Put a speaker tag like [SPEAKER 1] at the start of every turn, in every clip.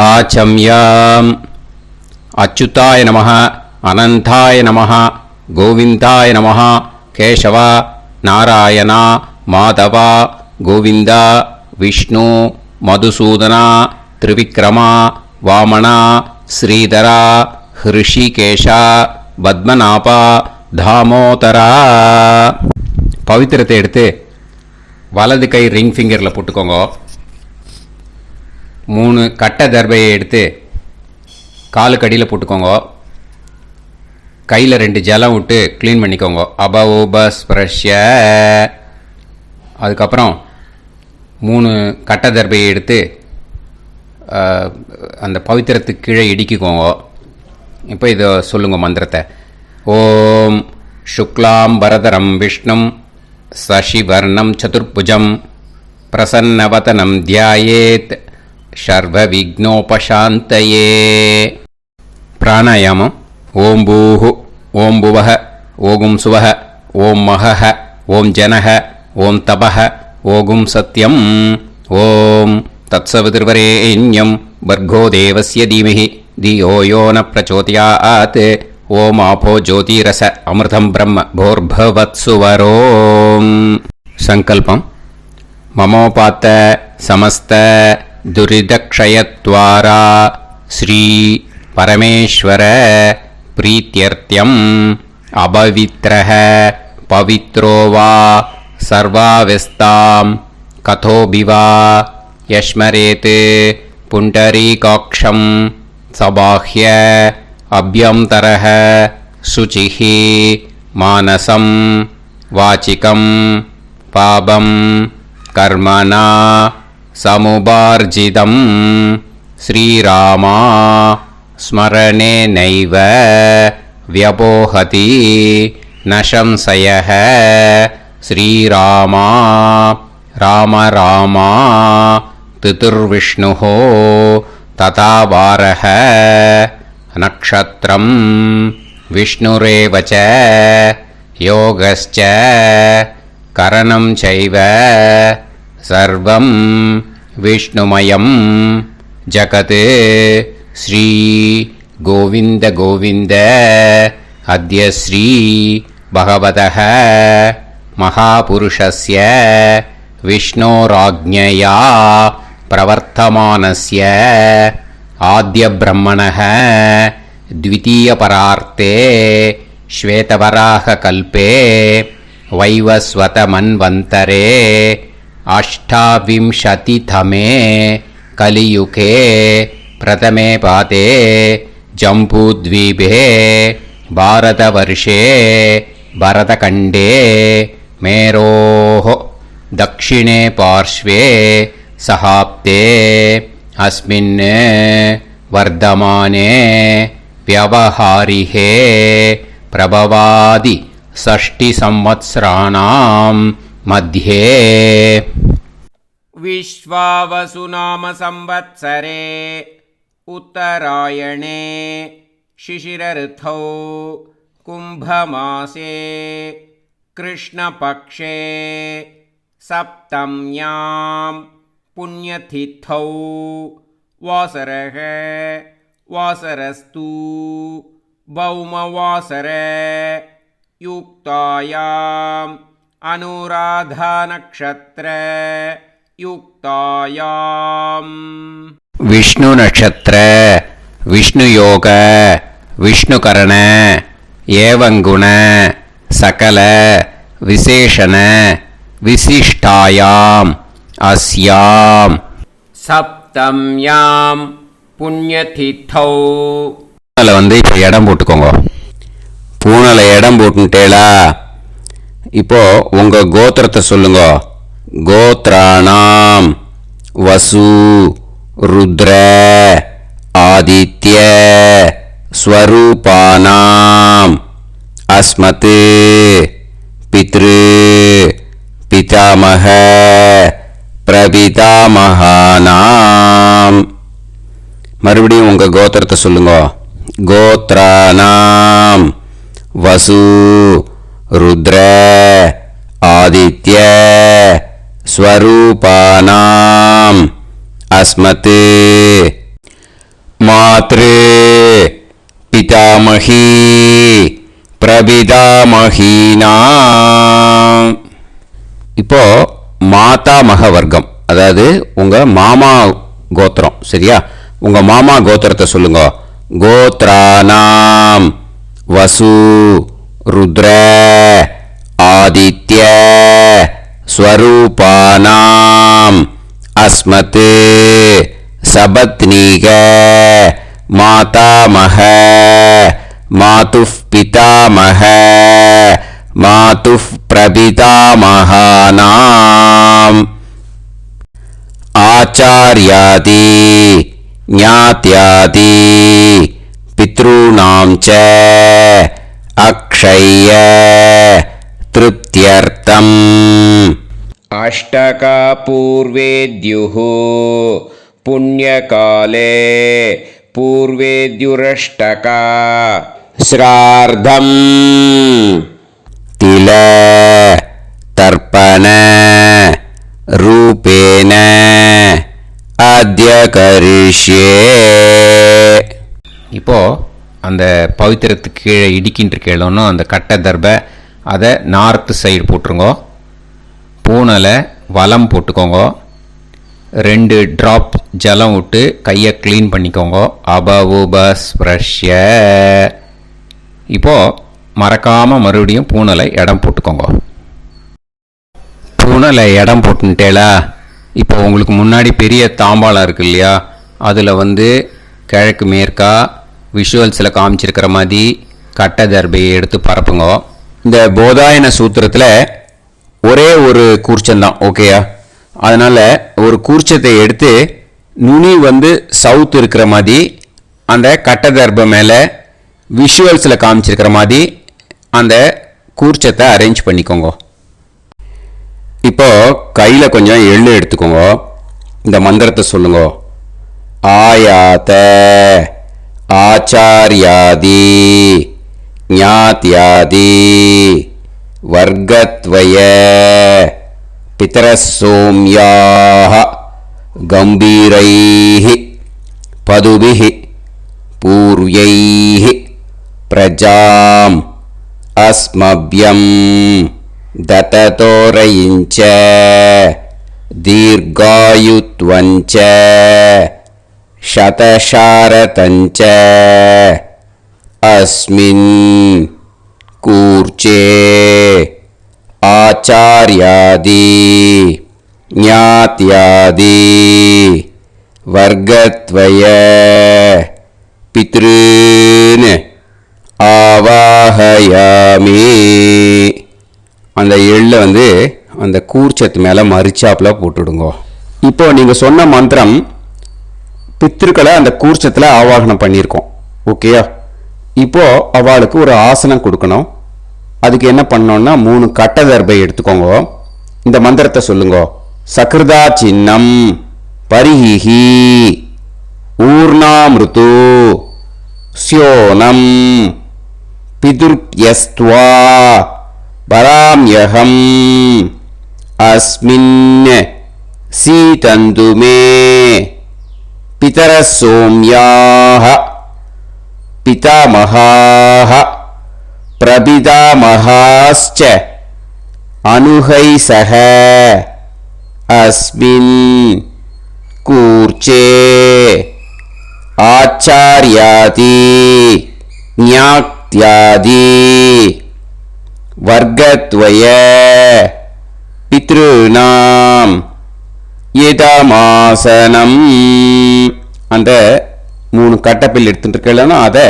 [SPEAKER 1] वाचम्याम् अच्युताय नमः अनंताय नमः गोविंदाय नमः केशव नारायण माधव गोविंद विष्णु मधुसूदन त्रिविक्रम वामन श्रीधर ऋषिकेश पद्मनाभ दामोदर पवित्रத்தை எடுத்து வலது கை ரிங் ஃபிங்கரில் போட்டுக்கோங்க. 3 கட்டை தர்பையை எடுத்து காலுக்கு அடியில் போட்டுக்கோங்க. கையில் 2 ஜலம் விட்டு க்ளீன் பண்ணிக்கோங்க. அபஓபஸ்பிரஷ்ய. அதுக்கப்புறம் 3 கட்டை தர்பையை எடுத்து அந்த பவித்திரத்துக்கு கீழே இடிக்கிக்கோங்க. இப்போ இதை சொல்லுங்க மந்திரத்தை. ஓம் சுக்லாம் வரதரம் விஷ்ணும் சசிவர்ணம் சதுர்புஜம் பிரசன்னவதனம் தியாயேத் சர்வ விக்னோபசாந்தயே. பிராணாயாமம். ஓம் பூஹு ஓம் புவஹ ஓகும் சுவஹ ஓம் மஹஹ ஓம் ஜனஹ ஓம் தபஹ ஓகும் சத்யம் ஓம் தத்சவிதுர்வரேண்யம் வர்கோ தேவஸ்ய தீமஹி தியோ யோ ந பிரச்சோதயாத் ஓம் ஆபோ ஜோதிரச அமிர்தம் பிரம்ம போர்பவத்சுவரோம். சங்கல்பம். மமோபாத்த சமஸ்த துரிதக்ஷயத்வாரா ஸ்ரீ பரமேஸ்வர பிரீத்யர்த்தியம் அபவித்ரஹ பவித்ரோ வா சர்வாவஸ்தாம் கதோபிவா யஸ்மரேத் புண்டரீகாக்ஷம் சபாஹ்ய அப்யந்தரஹ சுசிஹி மானசம் வாச்சிகம் பாபம் கர்மணா சமுபார்ஜிதம் ஸ்ரீராமா ஸ்மரணேனைவ வ்யபோஹதி நசம்சயஹ ஸ்ரீராமா ராம ராமா திதுர்விஷ்ணுஹோ ததா வாரஹ நக்ஷத்ரம் விஷ்ணுரேவச யோகஸ்ச கரணம் சைவ சர்வம் விஷ்ணுமயம் ஜகத் ஸ்ரீ கோவிந்த கோவிந்த அத்ய ஸ்ரீ பகவதः மகாபுருஷஸ்ய விஷ்ணோராஜ்ஞயா பிரவர்த்தமானஸ்ய ஆத்ய பிரம்மணः द्वितीयपरार्ते श्वेतवराह कल्पे वैवस्वत मन्वन्तरे अष्टाविंशतितमे कलियुगे प्रथमे पादे जम्बूद्वीपे भारतवर्षे भरतखण्डे मेरोः दक्षिणे पार्श्वे सहाब्दे अस्मिन् वर्धमाने व्यवहारिहे प्रभवादि षष्टि संवत्सराणां मध्ये
[SPEAKER 2] विश्वावसुनाम संवत्सरे उत्तरायणे शिशिर ऋतौ कुंभमासे कृष्णपक्षे सप्तम्यां पुण्यतिथौ वासरः वासरस्तु भौमवासर युक्तायाम् अनुराधा नक्षत्र युक्तायाम्
[SPEAKER 1] विष्णु नक्षत्र विष्णु योग विष्णुकरण एवं गुण सकल विशेषण विशिष्टायाम् अस्याम्
[SPEAKER 2] सप्तम्यां पुण्यतिथौ.
[SPEAKER 1] வந்து இப்போ இடம் போட்டுக்கோங்க. பூனலை இடம் போட்டுட்டேளா? இப்போ உங்க கோத்திரத்தை சொல்லுங்க. கோத்ராணாம் வசு ருத்ர ஆதித்ய ஸ்வரூபானாம் அஸ்மத் பித்ரு பிதாமக பிரபிதாமகானாம். மறுபடியும் உங்க கோத்திரத்தை சொல்லுங்க. கோத்ராணாம் வசு ருத்ர ஆதித்ய ஸ்வரூபானாம் அஸ்மத் மாத்ரு பிதாமகி பிரபிதாமகீனா. இப்போ மாதாமக வர்க்கம், அதாவது உங்க மாமா கோத்திரம். சரியா? உங்க மாமா கோத்திரத்தை சொல்லுங்க. கோத்ரானாம் வசு ருத்ர ஆதித்ய ஸ்வரூபானாம் அஸ்மத் சபத்னீக மாதாமக மாதுஃப் பிதாமக மாதுஃப் பிரபிதாமகானாம் ஆச்சார்யாதி ஞாத்யாதி பித்ருணாம் ச அக்ஷய திருப்தியர்த்தம்.
[SPEAKER 2] அஷ்டகா பூர்வேத்யுः புண்ணியகாலே பூர்வேத்யுரஷ்டகா
[SPEAKER 1] ஸ்ரார்த்தம் தில தர்ப்பண ரூபேன அத்ய கரிஷ்யே. இப்போ அந்த பவித்திரத்துக்கு கீழே இடிக்கின்ற கேளோன்னு அந்த கட்டை தர்பை அதை நார்த்து சைடு போட்டுருங்க. பூனலை வலம் போட்டுக்கோங்க. 2 ட்ராப் ஜலம் விட்டு கையை க்ளீன் பண்ணிக்கோங்க. அபவுபஸ்ப்ரஷ்ய. இப்போது மறக்காமல் மறுபடியும் பூனலை இடம் போட்டுக்கோங்க. பூனலை இடம் போட்டுட்டேலா, இப்போ உங்களுக்கு முன்னாடி பெரிய தாம்பாளம் இருக்கு இல்லையா, அதில் கிழக்கு மேற்கா விஷுவல்ஸில் காமிச்சிருக்கிற மாதிரி கட்டை தர்பையை எடுத்து பரப்புங்க. இந்த போதாயன சூத்திரத்தில் ஒரே ஒரு கூர்ச்சந்தான், ஓகேயா? அதனால் ஒரு கூர்ச்சத்தை எடுத்து நுனி சவுத் இருக்கிற மாதிரி அந்த கட்டை தர்பை மேலே விஷுவல்ஸில் காமிச்சிருக்கிற மாதிரி அந்த கூர்ச்சத்தை அரேஞ்ச் பண்ணிக்கோங்க. இப்போ கையில் கொஞ்சம் எள்ளு எடுத்துக்கோங்க. இந்த மந்திரத்தை சொல்லுங்க. ஆயாத ஆச்சார்யாதி ஞாத்யாதி வர்க்கத்வய பிதரசோம்யாஹ கம்பீரைஹி பதுபிஹி பூர்வைஹி பிரஜாம் அஸ்மப்யம் தததோரயிஞ்ச தீர்காயுத்வஞ்ச சதசாரதஞ்ச அஸ்மின் கூர்ச்சே ஆச்சார்யாதி ஞாத்யாதி வர்க்கத்வய பித்ருன் ஆவாஹயாமி. அந்த எள்ளை அந்த கூர்ச்சத்து மேலே மரிச்சாப்பில் போட்டுடுங்க. இப்போ நீங்கள் சொன்ன மந்திரம் பித்ருக்களை அந்த கூர்ச்சத்தில் ஆவாகனம் பண்ணியிருக்கோம், ஓகேயா? இப்போ அவளுக்கு ஒரு ஆசனம் கொடுக்கணும். அதுக்கு என்ன பண்ணோம்னா 3 கட்டை தர்பை எடுத்துக்கோங்க. இந்த மந்திரத்தை சொல்லுங்க. சக்ருதா சின்னம் பரிஹி ஊர்ணாமிருத்து ஸ்யோனம் பிதுர்யஸ்த்வா பராம்யகம் அஸ்மின் சீதந்துமே பிதரசோம்யாஹ பிதாமகாஹ பிரபிதாமகாஸ்ச அனுகைசஹ அஸ்மின் கூர்ச்சே ஆச்சார்யாதி ஞாத்யாதி வர்க்கத்வய பித்ருநாம் இதமாசனம். அந்த 3 கட்டப்பில் எடுத்துட்டு இருக்கலன்னா அதை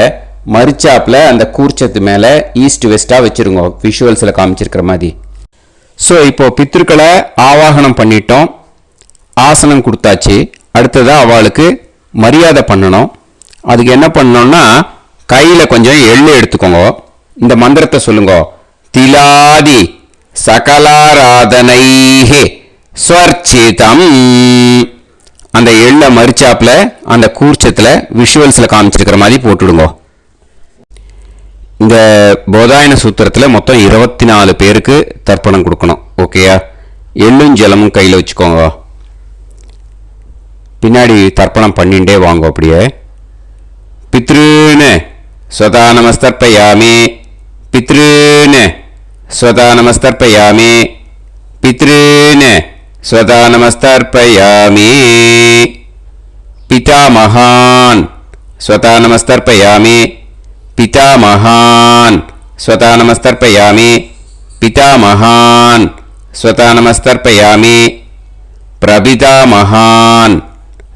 [SPEAKER 1] மரிச்சாப்பில் அந்த கூர்ச்சத்து மேலே ஈஸ்ட் வெஸ்ட்டாக வச்சுருங்க, விஷுவல்ஸில் காமிச்சிருக்கிற மாதிரி. ஸோ இப்போ பித்ருக்களை ஆவாகனம் பண்ணிட்டோம், ஆசனம் கொடுத்தாச்சு. அடுத்ததாக அவளுக்கு மரியாதை பண்ணணும். அதுக்கு என்ன பண்ணணும்னா கையில் கொஞ்சம் எள்ளு எடுத்துக்கோங்க. இந்த மந்திரத்தை சொல்லுங்க. திலாதி சகலாராதனைஹே ஸ்வர்ச்சிதம். அந்த எள்ளை மரிச்சாப்பில் அந்த கூர்ச்சத்தில் விஷுவல்ஸில் காமிச்சிருக்கிற மாதிரி போட்டுடுங்க. இந்த போதாயன சூத்திரத்தில் மொத்தம் 24 பேருக்கு தர்ப்பணம் கொடுக்கணும், ஓகேயா? எள்ளும் ஜலமும் கையில் வச்சுக்கோங்க. பின்னாடி தர்ப்பணம் பண்ணிகிட்டே வாங்க. அப்படியே पितॄन् स्वतः नमस्तर्पयामि पितॄन् स्वतः नमस्तर्पयामि पितॄन् स्वतः नमस्तर्पयामि पितामहान् स्वतः नमस्तर्पयामि पितामहान् स्वतः नमस्तर्पयामि पितामहान् स्वतः नमस्तर्पयामि प्रपितामहान्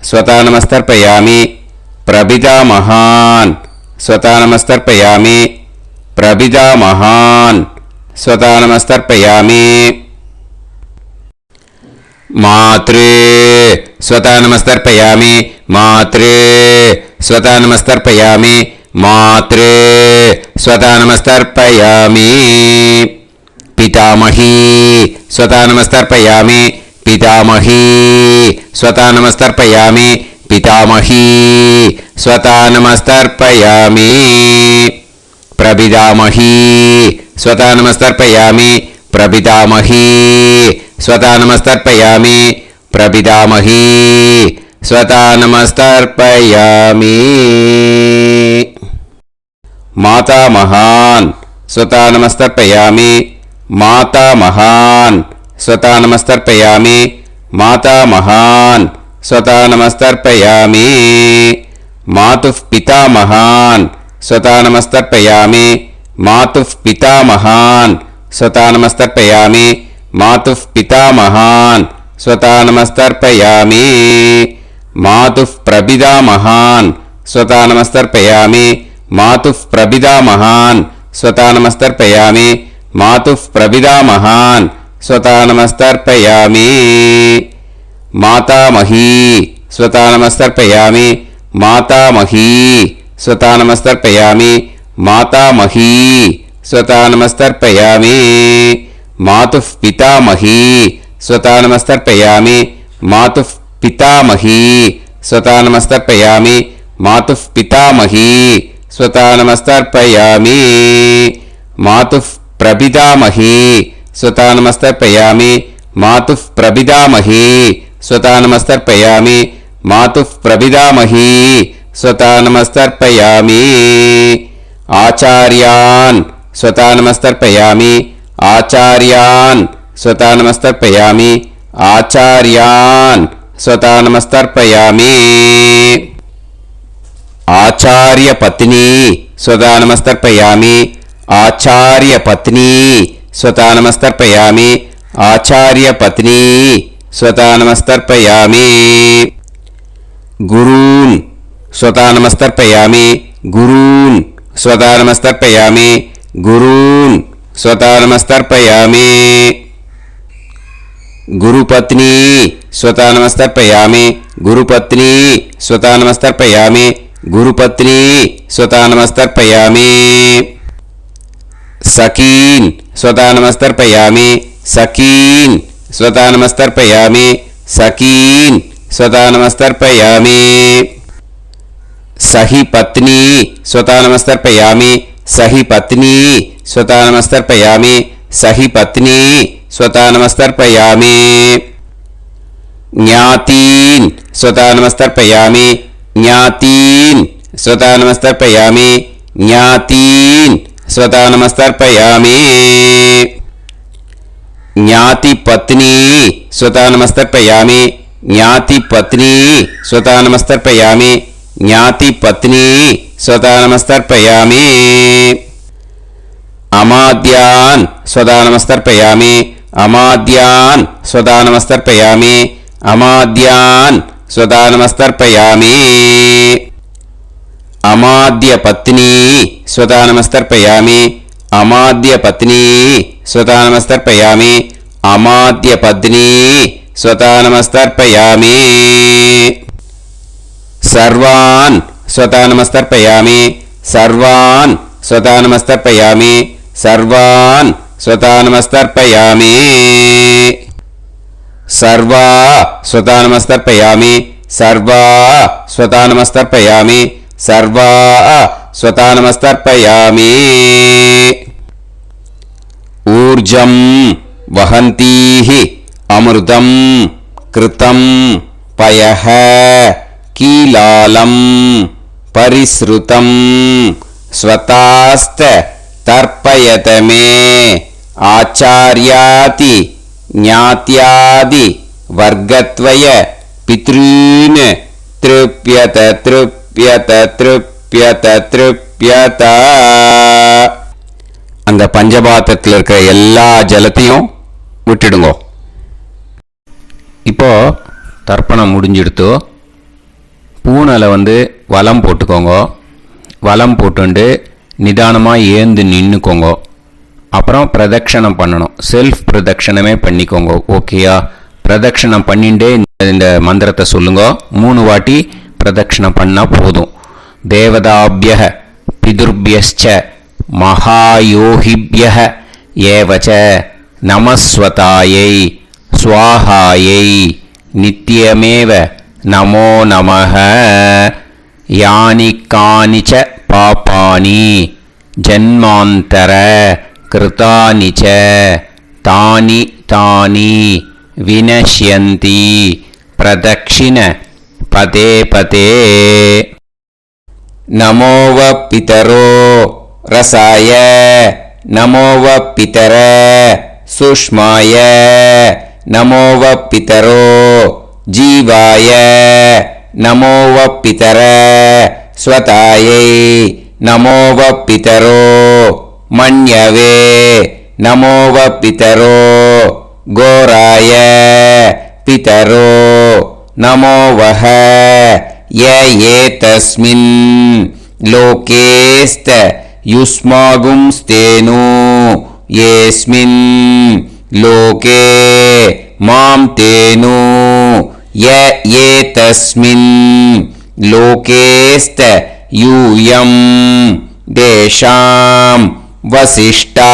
[SPEAKER 1] स्वतः नमस्तर्पयामि प्रपितामहान् स्वतः नमस्तर्पयामि प्रपितामहान् स्वतः नमस्तर्पयामि मातृ स्वतः नमस्तर्पयामि मातृ स्वतः नमस्तर्पयामि मातृ स्वतः नमस्तर्पयामि पितामही स्वतः नमस्तर्पयामि पितामही स्वतः नमस्तर्पयामि पितामही स्वतः नमस्तर्पयामि प्रपितामही स्वतः नमस्तर्पयामि प्रपितामही स्वतः नमस्तर्पयामि प्रपितामही स्वतः नमस्तर्पयामि मातामहान् स्वतः नमस्तर्पयामि मातामहान् स्वतः नमस्तर्पयामि मातामहान् स्वतः नमस्तर्पयामि मातुः पितामहान् स्वतः नमस्तर्पयामि मातुः पितामहान् स्वतः नमस्तर्पयामि मातुः पितामहान् स्वतः नमस्तर्पयामि मातुः प्रपितामहान् स्वतः नमस्तर्पयामि मातुः प्रपितामहान् स्वतः नमस्तर्पयामि मातुः प्रपितामहान् स्वतः नमस्तर्पयामि मातामही स्वतः नमस्तर्पयामि मातामही स्वतः नमस्तर्पयामि मातामही स्वतः नमस्तर्पयामि मातुः पितामही स्वतः नमस्तर्पयामि मातुः पितामही स्वतः नमस्तर्पयामि मातुः पितामही स्वतः नमस्तर्पयामि मातुः प्रपितामही स्वतः नमस्तर्पयामि मातुः प्रपितामही स्वतः नमस्तर्पयामि मातुः प्रपितामही स्वतः नमस्तर्पयामि आचार्यान् स्वतः नमस्तर्पयामि आचार्यान् स्वतः नमस्तर्पयामि आचार्यान् स्वतः नमस्तर्पयामि आचार्यपत्नी स्वतः नमस्तर्पयामि आचार्यपत्नी स्वतः नमस्तर्पयामि आचार्यपत्नी स्वतः नमस्तर्पयामि गुरून् स्वतः नमस्तर्पयामि गुरून् स्वतः नमस्तर्पयामि गुरून् स्वतः नमस्तर्पयामि गुरुपत्नी स्वतः नमस्तर्पयामि गुरुपत्नी स्वतः नमस्तर्पयामि गुरुपत्नी स्वतः नमस्तर्पयामि सखीन् स्वतः नमस्तर्पयामि सखीन् स्वतः नमस्तर्पयामि सखीन् स्वतः नमस्तर्पयामि सही पत्नी स्वतः नमस्तर्पयामि सही पत्नी स्वतः नमस्तर्पयामि सही पत्नी स्वतः नमस्तर्पयामि ज्ञातीन् स्वतः नमस्तर्पयामि ज्ञातीन् स्वतः नमस्तर्पयामि ज्ञातीन् स्वतः नमस्तर्पयामि ज्ञातिपत्नी स्वतः नमस्तर्पयामि ज्ञातिपत्नी स्वतः नमस्तर्पयामि ज्ञातिपत्नी स्वतः नमस्तर्पयामि अमाद्यान् स्वतः नमस्तर्पयामि अमाद्यान् स्वतः नमस्तर्पयामि अमाद्यान् स्वतः नमस्तर्पयामि अमाद्यपत्नी स्वतः नमस्तर्पयामि अमाद्यपत्नी स्वतः नमस्तर्पयामि अमाद्यपत्नी स्वतः नमस्तर्पयामि सर्वान् स्वतः नमस्तर्पयामि सर्वान् स्वतः नमस्तर्पयामि सर्वान् स्वतः नमस्तर्पयामि सर्वा स्वतः नमस्तर्पयामि सर्वा स्वतः नमस्तर्पयामि सर्वा स्वतः नमस्तर्पयामि ऊर्जं वहन्तीः अमृतं कृतं पयः कीलालं
[SPEAKER 2] பரிஸ்ருதம் ஸ்வதாஸ்த தர்ப்பயத மே ஆச்சார்யாதி ஞாத்யாதி வர்க்கத்வய பித்ருன் த்ருப்யத த்ருப்யத த்ருப்யத த்ருப்யத. அந்த பஞ்சபாத்திரத்தில் இருக்கிற எல்லா ஜலத்தையும் விட்டுடுங்க.
[SPEAKER 1] இப்போ தர்ப்பணம் முடிஞ்சிடுத்து. பூனலை வலம் போட்டுக்கோங்க. வலம் போட்டுண்டு நிதானமாக ஏந்து நின்றுக்கோங்க. அப்புறம் பிரதட்சணம் பண்ணணும். செல்ஃப் பிரதட்சணமே பண்ணிக்கோங்க. ஓகேயா? பிரதட்சணம் பண்ணிண்டே இந்த மந்திரத்தை சொல்லுங்க. 3 வாட்டி பிரதட்சணம் பண்ணால் போதும். தேவதாபிய பிதுர்பியஸ்ச மகாயோகிபிய ஏவச்ச நமஸ்வதாயை ஸ்வாஹாயை நித்யமேவ நமோ நமஹ. யானி கானிச்ச பாபானி ஜன்மாந்தர கிருதானிச்ச தானி தானி வினஷ்யந்தி பிரதக்ஷிண பதே பதே.
[SPEAKER 2] நமோவ பிதரோ ரசாய நமோவ பிதர சுஷ்மாய நமோவ பிதரோ ஜீவாய நமோவ பிதர ஸ்வதாயை நமோவ பிதரோ மன்யவே நமோவ பிதரோ கோராய பிதரோ நமோவஹ. ய ஏதஸ்மின் லோகேஸ்த யுஸ்மாகும்ஸ்தேனு ஏஸ்மின் லோகே மாம் தேனு. ய ஏதஸ்மின் லோகேஸ்த யூயம் தேஷாம் வசிஷ்டா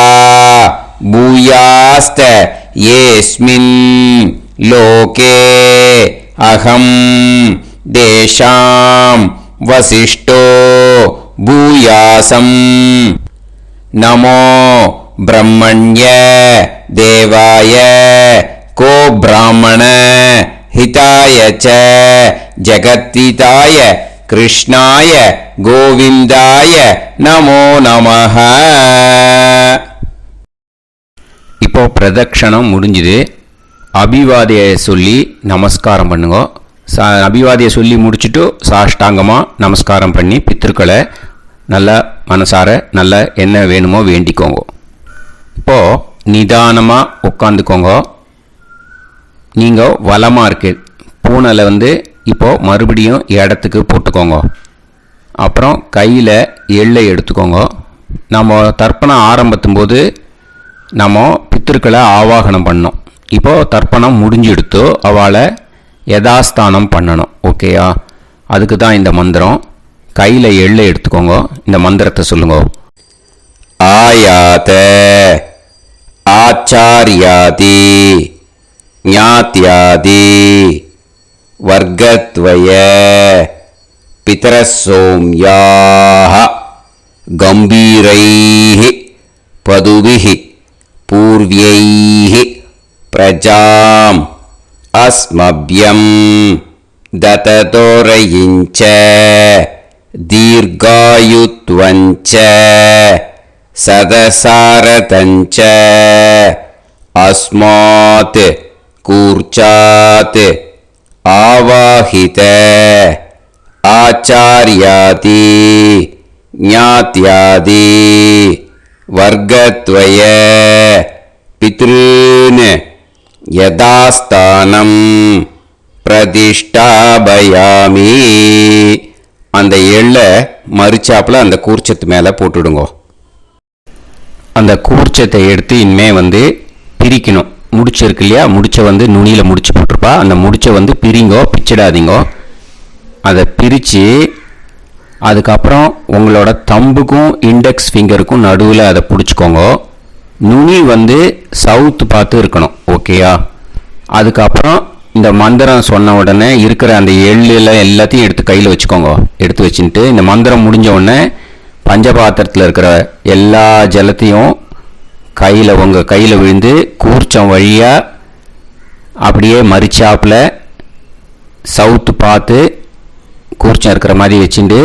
[SPEAKER 2] பூயாஸ்த ஏஸ்மின் லோகே அகம் தேஷாம் வசிஷ்டோ பூயாசம். நமோ பிரம்மண்ய தேவாய கோ பிராமண ஹிதாய ச ஜகத்ஹிதாய கிருஷ்ணாய கோவிந்தாய நமோ நமஹ.
[SPEAKER 1] இப்போ பிரதட்சணம் முடிஞ்சுது. அபிவாதியை சொல்லி நமஸ்காரம் பண்ணுங்க. அபிவாதியை சொல்லி முடிச்சுட்டு சாஷ்டாங்கமாக நமஸ்காரம் பண்ணி பித்திருக்களை நல்லா மனசார நல்லா என்ன வேணுமோ வேண்டிக்கோங்க. இப்போது நிதானமாக உட்காந்துக்கோங்க. நீங்கள் வலமாக இருக்கு பூனலை இப்போது மறுபடியும் இடத்துக்கு போட்டுக்கோங்க. அப்புறம் கையில் எள்ளை எடுத்துக்கோங்க. நம்ம தர்ப்பணம் ஆரம்பித்தும் போது நம்ம பித்திருக்களை ஆவாகனம் பண்ணோம். இப்போது தர்ப்பணம் முடிஞ்செடுத்து அவளை யதாஸ்தானம் பண்ணணும். ஓகேயா? அதுக்கு தான் இந்த மந்திரம். கையில் எள்ளை எடுத்துக்கோங்க. இந்த மந்திரத்தை சொல்லுங்க.
[SPEAKER 2] ஆயாத ஆச்சார்யாதி ஞாத்யாதி வர்க்கத்வய பிதரசோம்யாஹ கம்பீரைஹ பதுபிஹ பூர்வ்யைஹ பிரஜாம் அஸ்மப்யம் தததோரயிஞ்ச தீர்காயுத்வஞ்ச சதசாரதஞ்ச அஸ்மாத் கூர்ச்சாத் ஆவாஹித ஆச்சார்யாதி ஞாத்யாதி வர்க்கத்வய பித்ருன் யதாஸ்தானம் பிரதிஷ்டாபயாமி. அந்த எள்ளை மறிச்சாப்புல அந்த கூர்ச்சத்து மேலே போட்டுடுங்க.
[SPEAKER 1] அந்த கூர்ச்சத்தை எடுத்து இனிமே பிரிக்கணும். முடிச்சு இருக்கு இல்லையா? முடிச்சை நுனியில் முடிச்சு போட்டிருப்பா. அந்த முடிச்சை பிரிங்கோ, பிச்சிடாதீங்கோ. அதை பிரித்து அதுக்கப்புறம் உங்களோட தம்புக்கும் இண்டெக்ஸ் ஃபிங்கருக்கும் நடுவில் அதை பிடிச்சிக்கோங்க. நுனி சவுத்து பார்த்து இருக்கணும். ஓகேயா? அதுக்கப்புறம் இந்த மந்திரம் சொன்ன உடனே இருக்கிற அந்த எள்ளில் எல்லாத்தையும் எடுத்து கையில் வச்சுக்கோங்க. எடுத்து வச்சுட்டு இந்த மந்திரம் முடிஞ்ச உடனே பஞ்சபாத்திரத்தில் இருக்கிற எல்லா ஜலத்தையும் உங்கள் கையில் விழுந்து கூர்ச்சம் வழியாக அப்படியே மறிச்சாப்பில் சவுத்து பார்த்து கூர்ச்சம் இருக்கிற மாதிரி வச்சுட்டு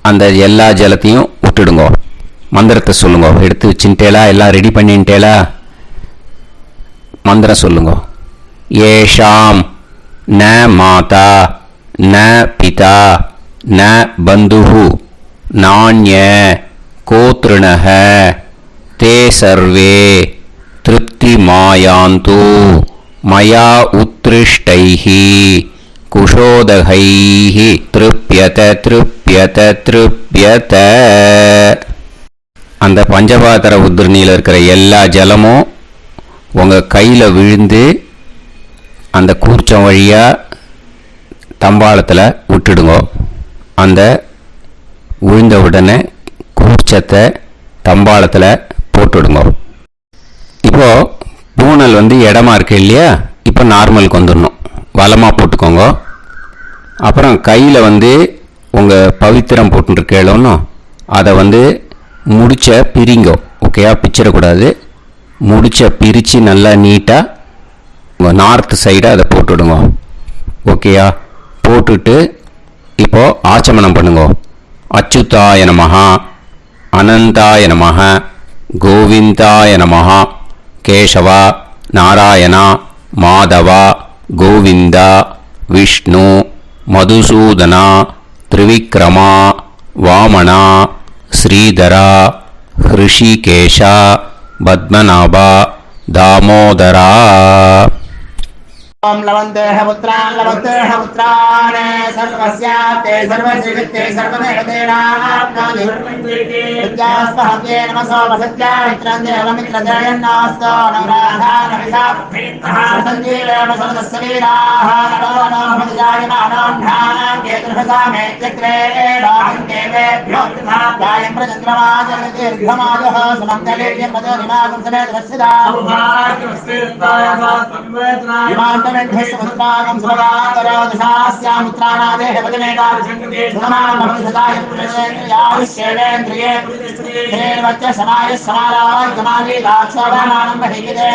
[SPEAKER 2] அந்த எல்லா ஜலத்தையும் விட்டுடுங்கோ. மந்திரத்தை சொல்லுங்க. எடுத்து வச்சுட்டேலா? எல்லாம் ரெடி பண்ணிட்டேலா? மந்திரம் சொல்லுங்க. ஏஷாம் ந மாதா ந பிதா ந பந்துஹு நாண்ய கோத்ருணஹ தே சர்வே திருப்திமாயாந்து மயா உத்ருஷ்டைஹி குஷோதகைஹி திருப்யத திருப்யத திருப்யத. அந்த பஞ்சபாத்திர உத்ரணியில் இருக்கிற எல்லா ஜலமும் உங்கள் கையில் விழுந்து அந்த கூர்ச்சம் வழியாக தம்பாளத்தில் விட்டுடுங்க. அந்த விழுந்த உடனே கூர்ச்சத்தை தம்பாளத்தில் போட்டுடுங்க. இப்போது பூனல் இடமா இருக்கு இல்லையா? இப்போ நார்மலுக்கு வந்துடணும். வலமாக போட்டுக்கோங்க. அப்புறம் கையில் உங்கள் பவித்திரம் போட்டுருக்கேளோன்னு அதை முடிச்ச பிரிங்கோ. ஓகேயா? பிச்சிடக்கூடாது. முடிச்ச பிரித்து நல்லா நீட்டாக நார்த் சைடு அதை போட்டுவிடுங்க. ஓகேயா? போட்டுட்டு இப்போது ஆச்சமனம் பண்ணுங்க. அச்சுதாய நமஹ அனந்தாய நமஹ கோவிந்தாய நமஹ கேசவா நாராயணா மாதவா கோவிந்தா விஷ்ணு மதுசூதனா திரிவிக்ரமா வாமனா ஸ்ரீதரா ஹிருஷிகேஷா பத்மநாபா தாமோதரா.
[SPEAKER 3] ओम लवन्तेह पुत्रान् लवन्तेह पुत्रान् सर्वस्याप्ते सर्वश्रीवित्ते सर्वदेवतेनाप्नादिर्मन्त्रिते विद्यास्पहव्ये नमसो वसत्यामित्रं देवमित्रजयन्नास्तो नवराधानविदाभ्येत्तः सञ्जीवेम सर्वस्वीराः नमो नमोऽजायमानोऽन्धानां केतुर्हसामेत्यग्रे देवेभ्यो तथाप्यायं प्रचन्द्रमाजर्दीर्घमायुः सुमङ्गलीर्यमदोरिमागं समेतरस्यदा इमान्तमेभ्यस्तमस्तागं सुभगान्तरोदशास्यामित्राणादेह वदनेकाभिषङ्गते सुमानमभिसदाय पुरुषेन्द्रियाविश्येवेन्द्रिये हेर्वच्च समायः समाराजमाली लाक्षोभामानं बहिगिदे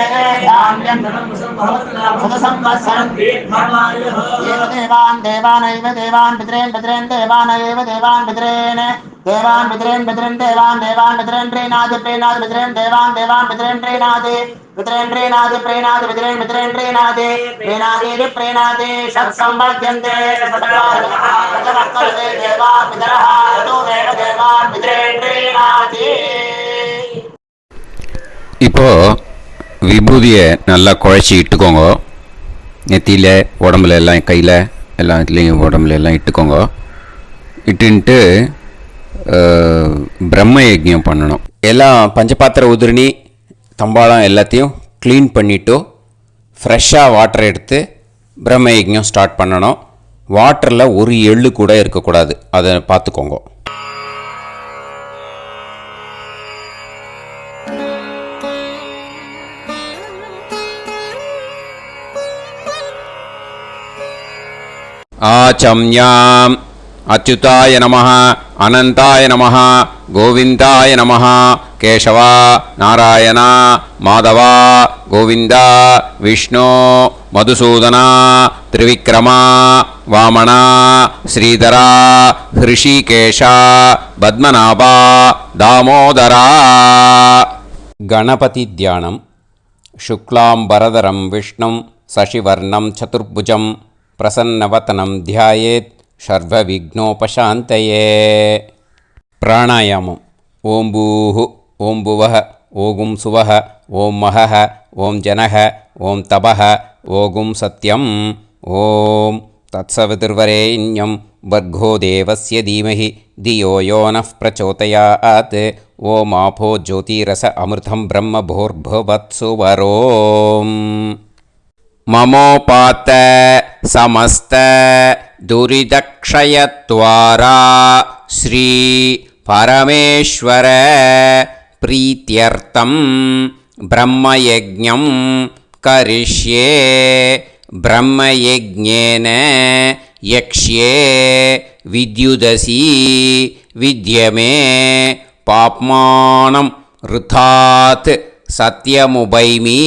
[SPEAKER 3] धान्यं सदसंवत्सरं एव देवान् देवानैव देवान् पितॄन् पितॄन् देवानैव देवान् पितॄन् देवान् पितॄन् पितॄन् देवान् देवान् पितॄन् प्रीणाति प्रीणाति पितॄन् देवान् देवान् पितॄन् प्रीणाति पितॄन् प्रीणाति प्रीणाति पितॄन् पितॄन् प्रीणाति प्रीणाति प्रीणाति षट्संवर्ध्यन्ते सत्वार्गमहार्गमस्तुते देवा पितरः ततो देव देवान् पितॄन् प्रीणाति.
[SPEAKER 2] இப்போ விபூதியை நல்லா குழச்சி இட்டுக்கோங்க. நெத்தியில் உடம்புல எல்லாம் கையில் எல்லாம் இதுலேயும் உடம்புல எல்லாம் இட்டுக்கோங்க. இட்டுன்ட்டு பிரம்ம யஜ்ஞம் பண்ணணும். எல்லாம் பஞ்சபாத்திர உதிரணி தம்பாளம் எல்லாத்தையும் க்ளீன் பண்ணிவிட்டு ஃப்ரெஷ்ஷாக வாட்டர் எடுத்து பிரம்ம யஜ்ஞம் ஸ்டார்ட் பண்ணணும். வாட்டரில் ஒரு எள்ளு கூட இருக்கக்கூடாது. அதை பார்த்துக்கோங்க. ஆச்சம்யாம் அச்சுதாய நமஹ அனந்தாய நமஹ கோவிந்தாய நமஹ கேசவா நாராயணா மாதவா கோவிந்தா விஷ்ணு மதுசூதனா திரிவிக்ரமா வாமனா ஸ்ரீதரா ஹிருஷிகேஷா பத்மநாபா தாமோதரா. கணபதி தியானம். சுக்லாம்பரதரம் விஷ்ணும் சசிவர்ணம் சதுர்புஜம் பிரசன்னவதனம் தியாயேத் சர்வவிக்னோபசாந்தயே. பிராணாயாமம். ஓம் பூஹு ஓம் புவஹ ஓகும் சுவஹ ஓம் மஹஹ ஓம் ஜனஹ ஓம் தபஹ ஓகும் சத்யம். ஓம் தத்சவிதுர்வரேண்யம் வர்கோ தேவஸ்ய தீமஹி தியோ யோ நः பிரச்சோதயாத். ஓம் ஆபோ ஜோதிரஸ அமிர்தம் பிரம்ம பூர்புவத்சு வரோம். மமோபாத்த சமஸ்த துரிதக்ஷயத்வாரா ஸ்ரீ பரமேஸ்வர பிரீத்யர்த்தம் பிரம்மயஜ்ஞம் கரிஷ்யே. பிரம்மயஜ்ஞேன யக்ஷ்யே வித்யுதசி வித்யமே பாப்மானம் ருதாத் சத்யமுபைமி.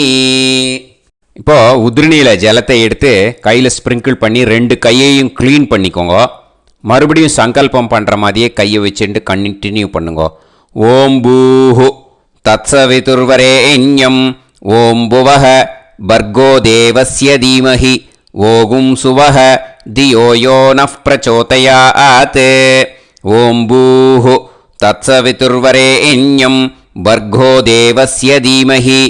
[SPEAKER 2] இப்போது உதிரணியில் ஜலத்தை எடுத்து கையில் ஸ்ப்ரிங்கிள் பண்ணி 2 கையையும் க்ளீன் பண்ணிக்கோங்க. மறுபடியும் சங்கல்பம் பண்ணுற மாதிரியே கையை வச்சுட்டு கண்டினியூ பண்ணுங்க. ஓம் பூஹு தத்சவிதுர்வரேண்யம் ஓம் புவஹ பர்கோ தேவஸ்ய தீமஹி ஓகும் சுவஹ தியோ யோ நஃப் பிரச்சோதயாத். ஓம் பூஹு தத்சவிதுர்வரேண்யம் பர்கோ தேவஸ்ய தீமஹி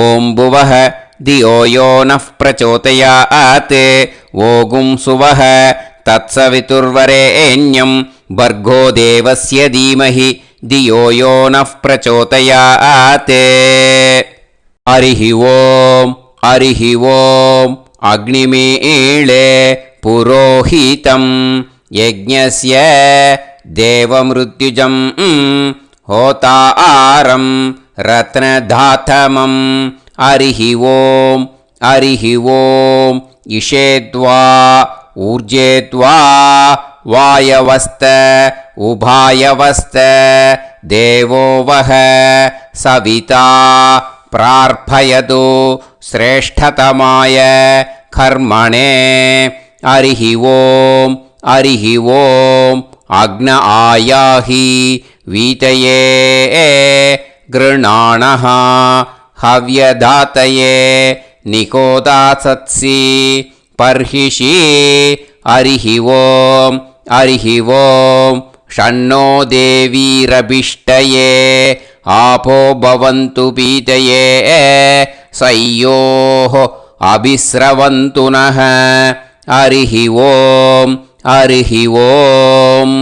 [SPEAKER 2] ஓம் புவஹ தியோ யோ நஃப் பிரச்சோதயாத். ஓகும் சுவஹ தத்சவிதுர்வரேண்யம் பர்கோ தேவஸ்ய தீமஹி தியோ யோ நஃப் பிரச்சோதயாத். ஹரிஹி ஓம் ஹரிஹி ஓம் அக்னிமீளே புரோஹிதம் யஜ்ஞஸ்ய தேவமிருத்யுஜம் ஹோதாரம் ரத்னதாத்தமம். ஹரிஹி ஓம் ஹரிஹி ஓம் இஷேத்வா ஊர்ஜேத்வா வாயவஸ்த உபாயவஸ்த தேவோ வஹ சவிதா பிரார்ப்பயது ஸ்ரேஷ்டதமாய கர்மணே. ஹரிஹி ஓம் ஹரிஹி ஓம் அக்ன ஆயாஹி வீதயே கிருணாணஹ ஹவ்யதாத்தயே நிகோதாசத்சி பர்ஹிஷி. ஹரிஹி ஓம் ஹரிஹி ஓம் ஷண்ணோ தேவீரபிஷ்டயே ஆபோ பவந்து பீதயே சய்யோஹ அபிஸ்ரவந்து நஹ. ஹரிஹி ஓம் ஹரிஹி ஓம்.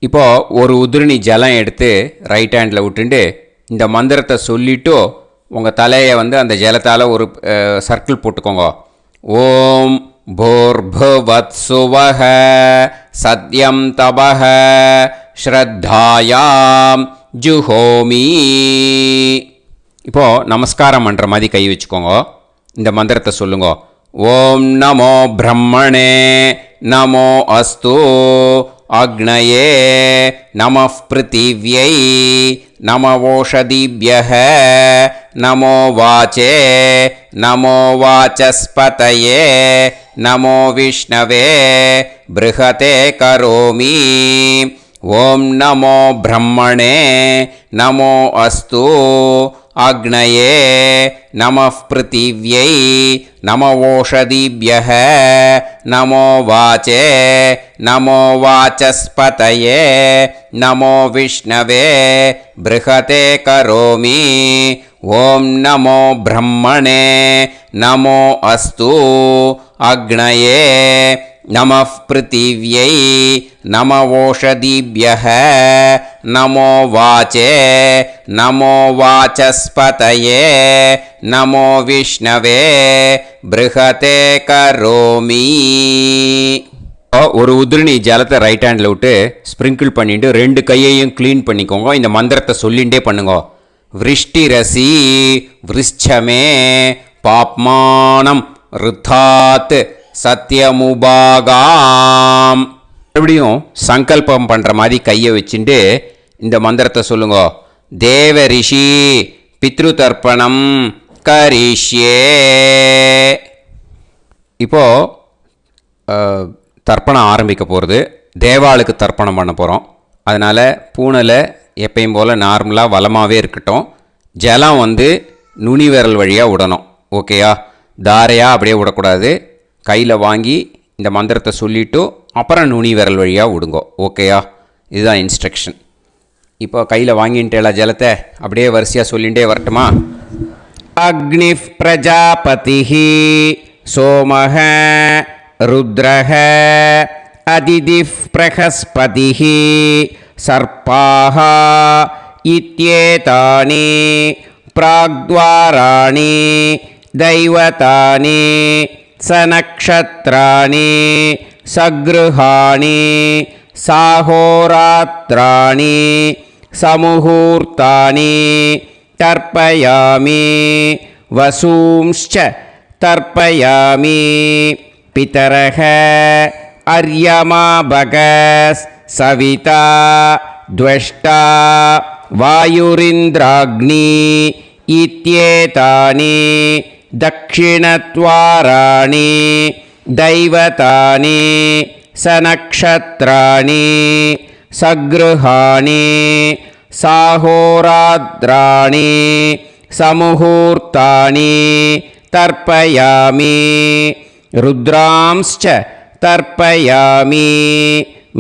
[SPEAKER 2] இப்போ ஒரு உதிரணி ஜலம் எடுத்து ரைட் ஹேண்டில் விட்டுண்டு இந்த மந்திரத்தை சொல்லிவிட்டு உங்கள் தலையை அந்த ஜலத்தால் ஒரு சர்க்கிள் போட்டுக்கோங்க. ஓம் பூர்புவத்சுவஹ சத்யம் தபஹ ஸ்ரத்தாயாம் ஜுஹோமி. இப்போது நமஸ்காரம் பண்ணுற மாதிரி கை வச்சுக்கோங்க. இந்த மந்திரத்தை சொல்லுங்க. ஓம் நமோ பிரம்மணே நமோ அஸ்து அக்னயே நமः பிருத்திவ்யை நமவோஷதிभ्यः நமோ வாச்சே நமோ வாசஸ்பதயே நமோ விஷ்ணவே ப்ருஹதே கரோமி. ஓம் நமோ பிரம்மணே நமோ அஸ்து அக்னயே நமः பிருத்திவ்யை நமவோஷதிभ्यः நமோ வாச்சே நமோ வாசஸ்பதயே நமோ விஷ்ணவே ப்ருஹதே கரோமி. ஓம் நமோ பிரம்மணே நமோ அஸ்து அக்னயே நமः பிருத்திவ்யை நமவோஷதிभ्यः நமோ வாச்சே நமோ வாசஸ்பதயே நமோ விஷ்ணவே ப்ருஹதே கரோமி. ஒரு உதிரணி ஜலத்தை ரைட் ஹேண்டில் விட்டு ஸ்ப்ரிங்கிள் பண்ணிட்டு ரெண்டு கையையும் க்ளீன் பண்ணிக்கோங்க. இந்த மந்திரத்தை சொல்லிகிட்டே பண்ணுங்க. விருஷ்டிரசி விருஷ்சமே பாப்மானம் ருத்தாத் சத்யமுபாகாம். மறுபடியும் சங்கல்பம் பண்ணுற மாதிரி கையை வச்சுட்டு இந்த மந்திரத்தை சொல்லுங்க. தேவ ரிஷி பித்ரு தர்ப்பணம் கரிஷ்யே. இப்போது தர்ப்பணம் ஆரம்பிக்க போகிறது. தேவாளுக்கு தர்ப்பணம் பண்ண போகிறோம். அதனால் பூனையில் எப்பயும் போல் நார்மலாக வளமாகவே இருக்கட்டும். ஜலம் நுனி விரல் வழியாக விடணும். ஓகேயா? தாரையாக அப்படியே விடக்கூடாது. கையில் வாங்கி இந்த மந்திரத்தை சொல்லிவிட்டு அப்புறம் நுனி விரல் வழியாக விடுங்கோ. ஓகேயா? இதுதான் இன்ஸ்ட்ரக்ஷன். இப்போ கையில் வாங்கிட்டேல ஜலத்தை அப்படியே வரிசையாக சொல்லிகிட்டே வரட்டுமா? அக்னிஃப் பிரஜாபதிஹி சோமஹ ருத்ரஹ அதிதிஃப் பிரகஸ்பதிஹி சர்ப்பாஹ இத்யேதானி பிராக்த்வாராணி தைவதானி சநக்ஷத்ராணி சக்ருஹாணி சாஹோராத்ராணி சமுஹூர்த்தானி தர்ப்பயாமி வசூம்ச்ச தர்ப்பயாமி பிதரஹ அர்யமா பகஸ் சவிதா த்வஷ்டா வாயுரிந்திராக்னி இத்யேதானி தக்ஷிணத்வாராணி தைவதானி सनक्षत्राणि सगृहाणि साहोरात्राणि समुहूर्तानि तर्पयामि रुद्रांश्च तर्पयामि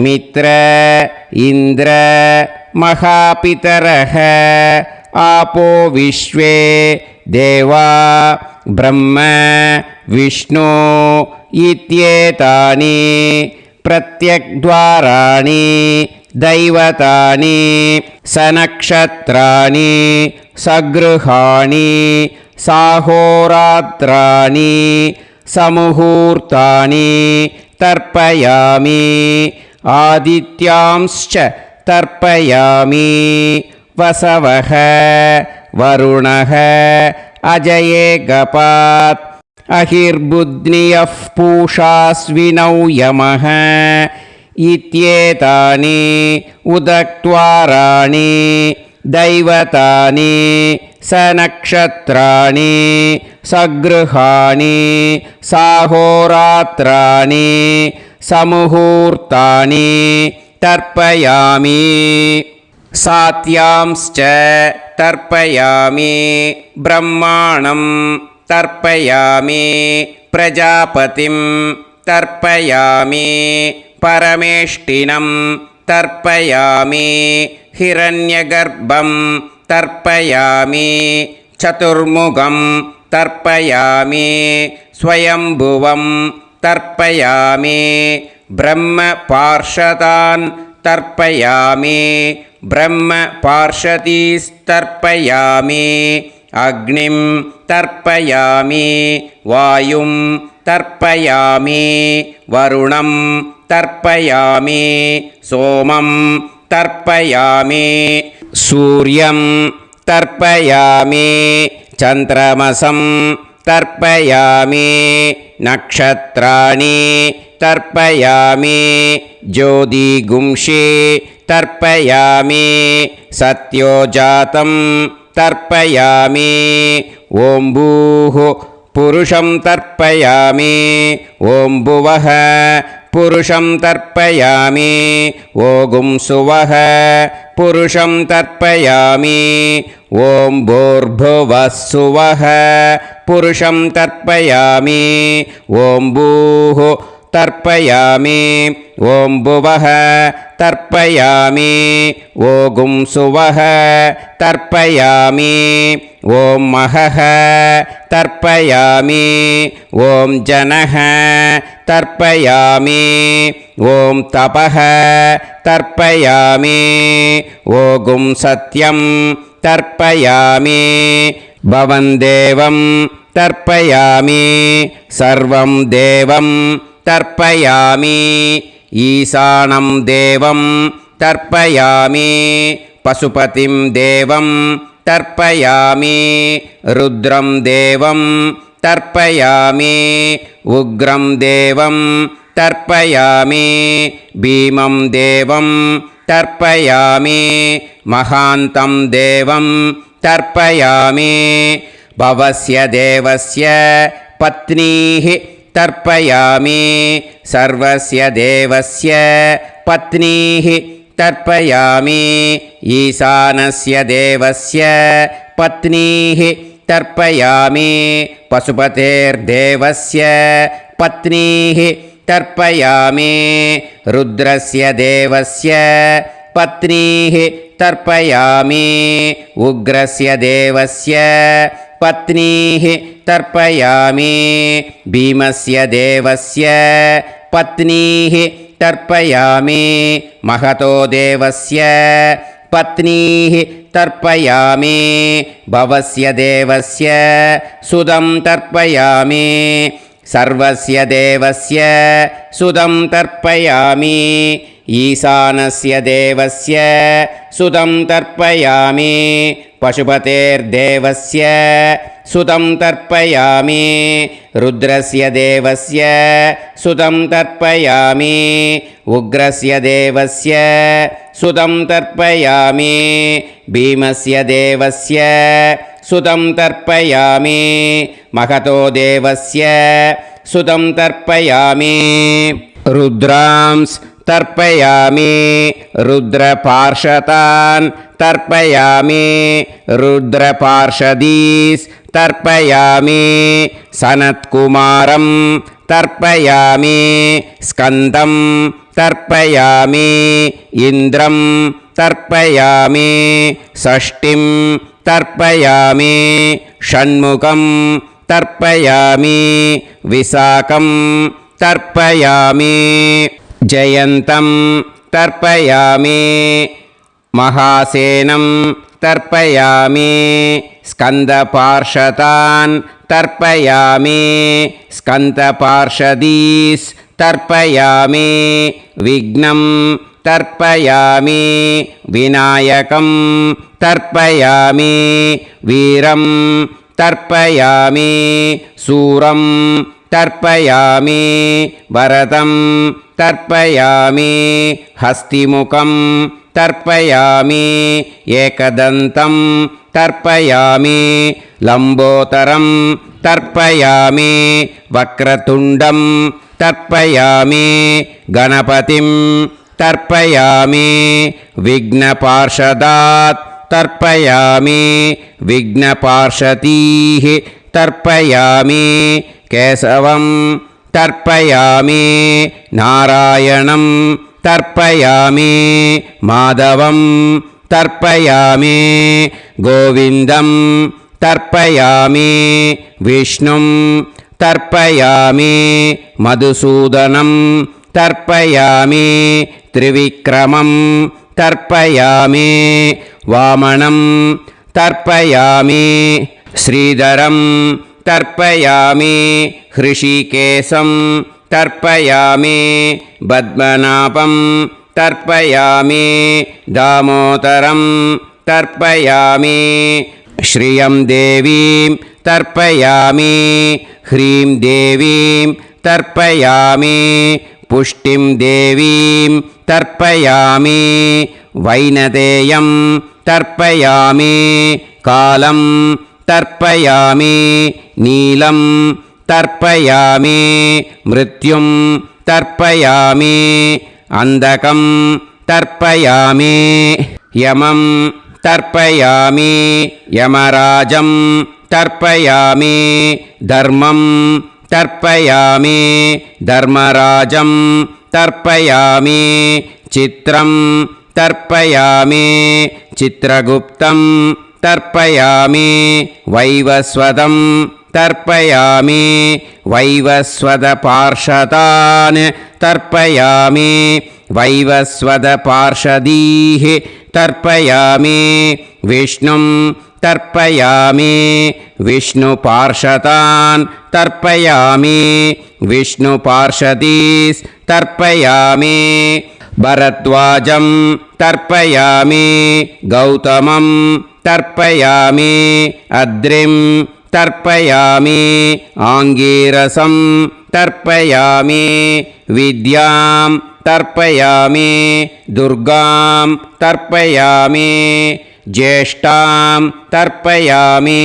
[SPEAKER 2] मित्र इन्द्र महापितरः आपो विश्वे देवा ब्रह्म विष्णु इत्येतानि प्रत्यग्द्वाराणि दैवतानि सनक्षत्राणि सगृहाणि साहोरात्राणि समुहूर्तानि तर्पयामि आदित्यांश्च तर्पयामि वसवः वरुणः अजयेगपात् अहिर्बुध्नियः पूषास्विनौ यमः इत्येतानि उदक्त्वाराणि दैवतानि सनक्षत्राणि सगृहाणि साहोरात्राणि समुहूर्तानि तर्पयामि सात्यांश्च तर्पयामि ब्रह्माणं तर्पयामि प्रजापतिं तर्पयामि परमेष्टिनं तर्पयामि हिरण्यगर्भं तर्पयामि चतुर्मुखं तर्पयामि स्वयंभुवं तर्पयामि ब्रह्मपार्षदान् तर्पयामि ब्रह्मपार्षदीस्तर्पयामि अग्निं तर्पयामि वायुं तर्पयामि वरुणं तर्पयामि सोमं तर्पयामि सूर्यं तर्पयामि चन्द्रमसं तर्पयामि नक्षत्राणि तर्पयामि ज्योतिगुंषि तर्पयामि सत्योजातं तर्पयामि ॐ भूः पुरुषं तर्पयामि ॐ भुवः पुरुषं तर्पयामि ॐ सुवः पुरुषं तर्पयामि ॐ भूर्भुवः सुवः पुरुषं तर्पयामि ॐ भूः तर्पयामि ॐ भुवः तर्पयामि ॐ सुवः तर्पयामि ॐ महः तर्पयामि ॐ जनः तर्पयामि ॐ तपः तर्पयामि ॐ सत्यं तर्पयामि भवन् देवं तर्पयामि सर्वं देवं तर्पयामि ईशानं देवं तर्पयामि पशुपतिं देवं तर्पयामि रुद्रं देवं तर्पयामि उग्रं देवं तर्पयामि भीमं देवं तर्पयामि महान्तं देवं तर्पयामि भवस्य देवस्य पत्नीः तर्पयामि सर्वस्य देवस्य पत्नीः तर्पयामि ईशानस्य देवस्य पत्नीः तर्पयामि पशुपतेर्देवस्य पत्नीः तर्पयामि रुद्रस्य देवस्य पत्नीः तर्पयामि उग्रस्य देवस्य पत्नीः तर्पयामि भीमस्य देवस्य पत्नीः तर्पयामि महतो देवस्य पत्नीः तर्पयामि भवस्य देवस्य सुदं तर्पयामि सर्वस्य देवस्य सुदं तर्पयामि ईशानस्य देवस्य सुदं तर्पयामि पशुपतेर्देवस्य सुदं तर्पयामि रुद्रस्य देवस्य सुदं तर्पयामि उग्रस्य देवस्य सुदं तर्पयामि भीमस्य देवस्य सुदं तर्पयामि महतो देवस्य सुदं तर्पयामि रुद्रांस् तर्पयामि रुद्रपार्षदान् तर्पयामि रुद्रपार्षदीस् तर्पयामि सनत्कुमारं तर्पयामि स्कन्दं तर्पयामि इन्द्रं तर्पयामि षष्टिं तर्पयामि षण्मुखं तर्पयामि विशाखं तर्पयामि जयन्तं तर्पयामि महासेनं तर्पयामि स्कन्दपार्षदान् तर्पयामि स्कन्दपार्षदीस् तर्पयामि विघ्नं तर्पयामि विनायकं तर्पयामि वीरं तर्पयामि सूरं तर्पयामि वरदं तर्पयामि हस्तिमुखं तर्पयामि एकदन्तं तर्पयामि लम्बोदरं तर्पयामि वक्रतुण्डं तर्पयामि गणपतिं तर्पयामि विघ्नपार्षदात् तर्पयामि विघ्नपार्षदीः तर्पयामि केशवं तर्पयामि नारायणं तर्पयामि माधवं तर्पयामि गोविन्दं तर्पयामि विष्णुं तर्पयामि मधुसूदनं तर्पयामि त्रिविक्रमं तर्पयामि वामनं तर्पयामि श्रीधरं तर्पयामि हृषिकेशं तर्पयामि पद्मनाभं तर्पयामि दामोदरं तर्पयामि श्रियं देवीं तर्पयामि ह्रीं देवीं तर्पयामि पुष्टिं देवीं तर्पयामि वैनतेयं तर्पयामि कालं तर्पयामि नीलं तर्पयामि मृत्युं तर्पयामि अन्धकं तर्पयामि यमं तर्पयामि यमराजं तर्पयामि धर्मं तर्पयामि धर्मराजं तर्पयामि चित्रं तर्पयामि चित्रगुप्तं तर्पयामि वैवस्वतं तर्पयामि वैवस्वतपार्षदान् तर्पयामि वैवस्वतपार्षदीः तर्पयामि विष्णुं तर्पयामि विष्णुपार्षदान् तर्पयामि विष्णुपार्षदीस् तर्पयामि भरद्वाजं तर्पयामि गौतमं तर्पयामि अद्रिं तर्पयामि आङ्गीरसं तर्पयामि विद्यां तर्पयामि दुर्गां तर्पयामि ज्येष्ठां तर्पयामि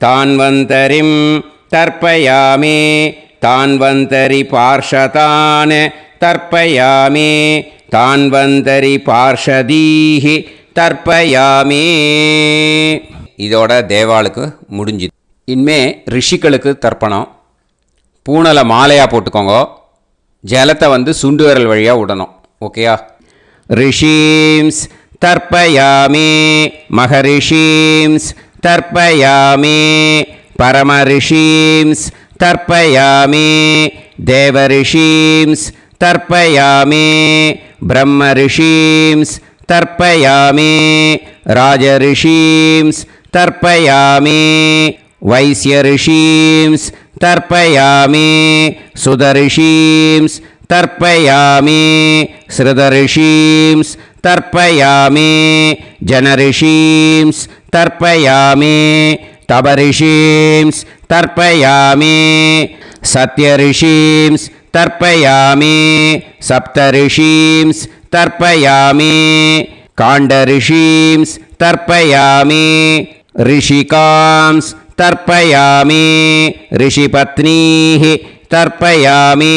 [SPEAKER 2] तान्वन्तरिं तर्पयामि तान्वन्तरिपार्षदान् तर्पयामि तान्वन्तरिपार्षदीः தர்ப்பயாமி. இதோட தேவாளுக்கு முடிஞ்சுது. இனிமே ரிஷிகளுக்கு தர்ப்பணம். பூனலை மாலையாக போட்டுக்கோங்க. ஜலத்தை சுண்டு விரல் வழியாக விடணும். ஓகேயா? ரிஷீம்ஸ் தர்ப்பயாமி மகரிஷீம்ஸ் தர்ப்பயாமி பரமரிஷீம்ஸ் தர்ப்பயாமி தேவரிஷீம்ஸ் தர்ப்பயாமி பிரம்மரிஷீம்ஸ் तर्पयामि राजऋषींस् तर्पयामि वैश्यऋषींस् तर्पयामि सुदऋषींस् तर्पयामि श्रुतऋषींस् तर्पयामि जनऋषींस् तर्पयामि तपऋषींस् तर्पयामि सत्यऋषींस् तर्पयामि सप्तऋषींस् तर्पयामि काण्डऋषींस् तर्पयामि ऋषिकांस् तर्पयामि ऋषिपत्नीः तर्पयामि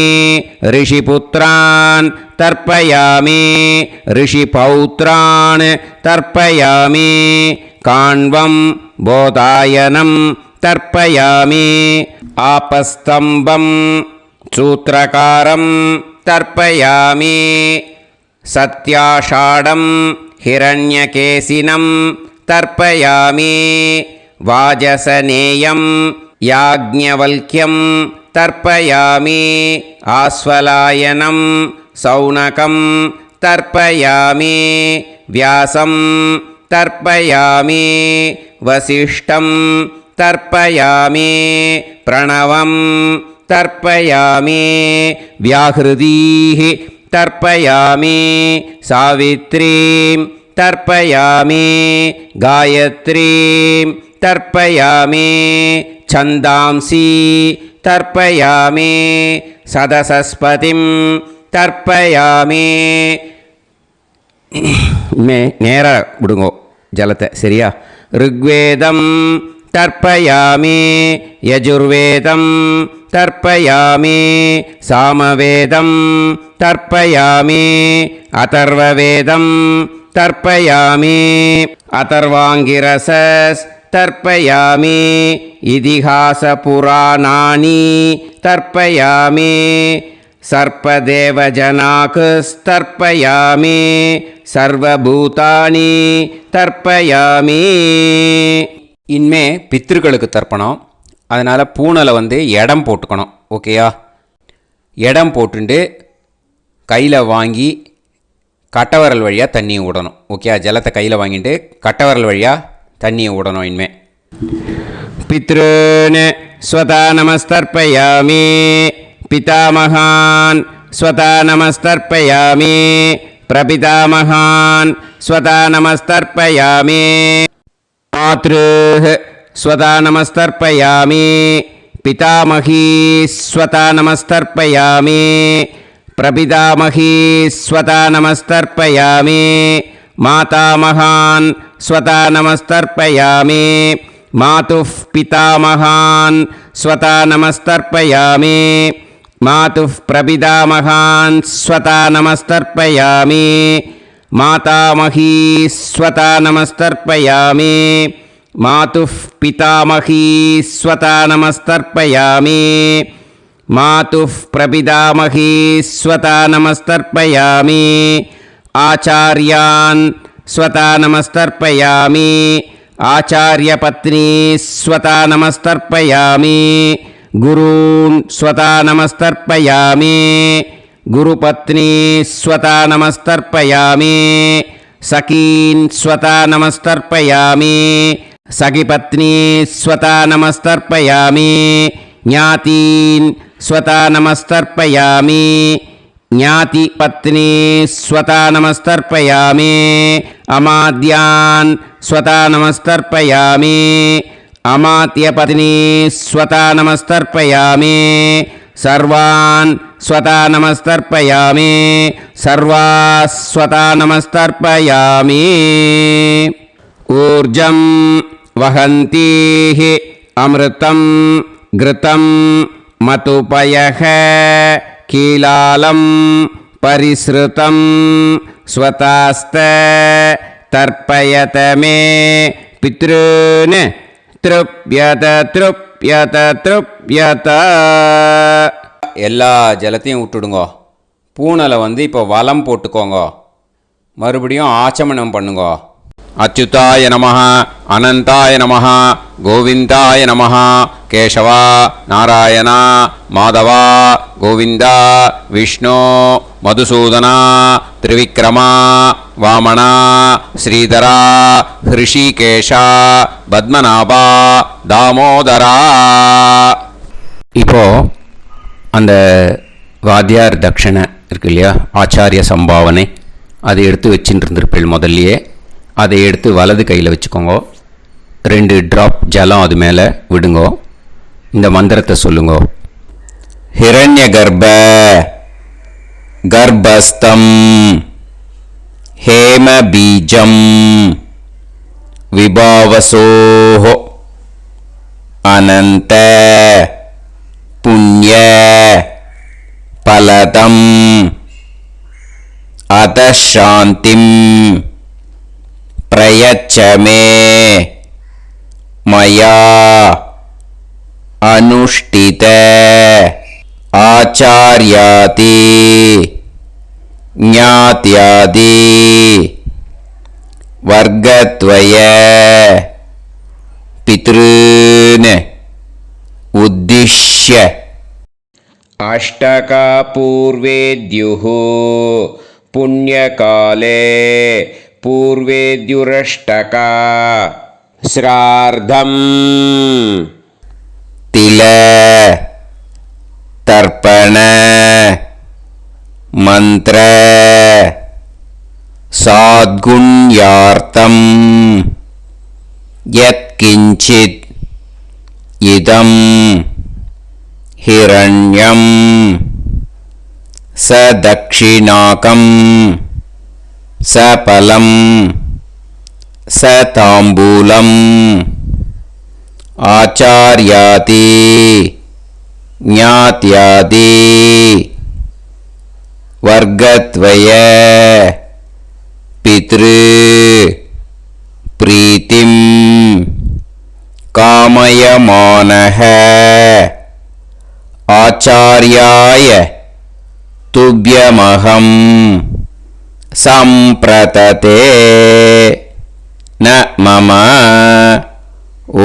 [SPEAKER 2] ऋषिपुत्रान् तर्पयामि ऋषिपौत्रान् तर्पयामि काण्वं बोधायनं तर्पयामि आपस्तम्भं सूत्रकारं तर्पयामि सत्याषाढं हिरण्यकेशिनं तर्पयामि वाजसनेयं याज्ञवल्क्यं तर्पयामि आस्वलायनं सौनकं तर्पयामि व्यासं तर्पयामि वसिष्ठं तर्पयामि प्रणवं तर्पयामि व्याहृतीः तर्पयामि सावित्रीं तर्पयामि गायत्रीं तर्पयामि छन्दांसि तर्पयामि सदसस्पतिं तर्पयामि நேராக விடுங்கோ ஜலத்தை சரியா ऋग्वेदं तर्पयामि यजुर्वेदं तर्पयामि सामवेदं तर्पयामि अथर्ववेदं तर्पयामि अथर्वाङ्गिरसस् तर्पयामि इतिहासपुराणानि तर्पयामि सर्पदेवजनाकस्तर्पयामि सर्वभूतानि तर्पयामि இனிமே பித்திருக்களுக்கு தர்ப்பணம். அதனால் பூனலை இடம் போட்டுக்கணும். ஓகேயா? இடம் போட்டுண்டு கையில் வாங்கி கட்டவரல் வழியாக தண்ணியை விடணும். ஓகேயா? ஜலத்தை கையில் வாங்கிட்டு கட்டவரல் வழியாக தண்ணியை விடணும். இனிமே பித்ருன் ஸ்வதா நமஸ்தர்ப்பயாமி पितामहान् स्वता नमस्तर्पयामि प्रपितामहान् स्वता नमस्तर्पयामि मातृः स्वता नमस्तर्पयामि पितामही स्वता नमस्तर्पयामि प्रपितामही स्वता नमस्तर्पयामि मातामहान् स्वता नमस्तर्पयामि मातुः पितामहान् स्वता नमस्तर्पयामि मातुः प्रपितामहान् स्वता नमस्तर्पयामि मातामही स्वता नमस्तर्पयामि मातुः पितामही स्वता नमस्तर्पयामि मातुः प्रपितामही स्वता नमस्तर्पयामि आचार्यान् स्वता नमस्तर्पयामि आचार्यपत्नी स्वता नमस्तर्पयामि गुरून् स्वता नमस्तर्पयामि गुरुपत्नी स्वता नमस्तर्पयामि सखीन् स्वता नमस्तर्पयामि सखिपत्नी स्वता नमस्तर्पयामि ज्ञातीन् स्वता नमस्तर्पयामि ज्ञातिपत्नी स्वता नमस्तर्पयामि अमाद्यान् स्वता नमस्तर्पयामि अमात्यपत्नी स्वता नमस्तर्पयामि सर्वान् स्वता नमस्तर्पयामि सर्वास्वता नमस्तर्पयामि ऊर्जं वहन्तीः अमृतं घृतं मतुपयः कीलालं परिसृतं स्वतास्त तर्पयत मे पितॄन् तृप्यत तृप्यत तृप्यत எல்லா ஜலத்தையும் விட்டுடுங்கோ. பூனலை இப்போ வலம் போட்டுக்கோங்க. மறுபடியும் ஆச்சமனம் பண்ணுங்கோ. அச்சுதாய நமஹ அனந்தாய நமஹ கோவிந்தாய நமஹ கேசவா நாராயணா மாதவா கோவிந்தா விஷ்ணு மதுசூதனா திரிவிக்ரமா வாமனா ஸ்ரீதரா ஹிருஷிகேஷா பத்மநாபா தாமோதரா. இப்போ அந்த வாத்தியார் தட்சணை இருக்கு இல்லையா, ஆச்சாரிய சம்பாவனை, அதை எடுத்து வச்சுட்டு இருந்திருப்பேள் முதல்லையே. அதை எடுத்து வலது கையில் வச்சுக்கோங்க. 2 ட்ராப் ஜலம் அது மேலே விடுங்கோ. இந்த மந்திரத்தை சொல்லுங்கோ. ஹிரண்ய கர்ப்ப கர்ப்பஸ்தம் ஹேம பீஜம் விபாவசோஹோ அனந்த புண்ணிய பலதம் அதசாந்திம் பிரயச்சமே மயா அனுஷ்டித ஆச்சார்யாதி ஞாத்யாதி வர்க்கத்வய பித்ருன் உத்திஷ்ய அஷ்டகா பூர்வேத்யுः புண்ணியகாலே பூர்வேத்யுரஷ்டகா ஸ்ரார்த்தம் தில தர்ப்பண மந்திர சாத்குண்யார்த்தம் யத்கிஞ்சித் இதம் ஹிரண்யம் சதக்ஷிணாகம் சபலம் சதாம்பூலம் ஆச்சார்யாதி ஞாத்யாதி வர்க்கத்வய பித்ரு பிரீத்திம் காமயமானஹ ஆச்சார்யாய துப்யமஹம் சம்பிரததே ந மம